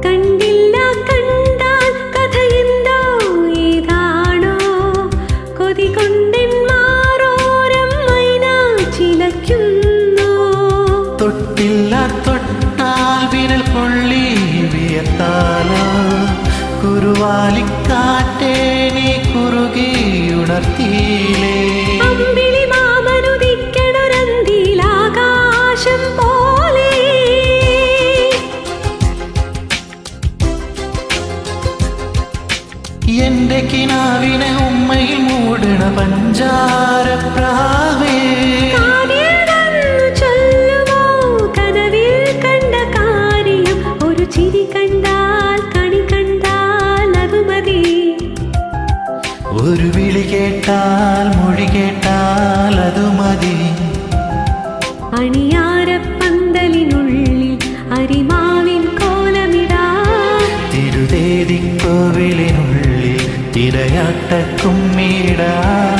കണ്ടില്ല കണ്ടാൽ കഥയെന്തോ ഏതാണോ കൊതി കൊണ്ടെന്മാരോരം മൈന ചിലയ്ക്കുന്നു. തൊട്ടില്ല തൊട്ടാൽ വിരൽ പൊള്ളി വിയത്താലോ കുറുവാലിക്കാറ്റേ നീ കുറുകി ഉണർത്തിയിലേ. അമ്പിളി മാമനുദിക്കണൊരന്തിയിലാകാശം പോലെ എന്റെ കിനാവിനെ ഉമ്മയിൽ മൂടണ പഞ്ചാരപ്രാവേ. ചൊല്ലുമോ കനവിൽ കണ്ട കാര്യം ഒരു ചിരി കണ്ടാൽ കണി കണ്ടാൽ അത് മതി. ഒരു വിളി കേട്ടാൽ മൊഴി കേട്ടാൽ അത് മതി. അണിയാരപ്പന്തലിനുള്ളിൽ അരിമാവിൻ കോലമിടാൻ തിരുതേതിക്കോവിലിനുള്ളിൽ തിരയാട്ട കുമ്മിടാൻ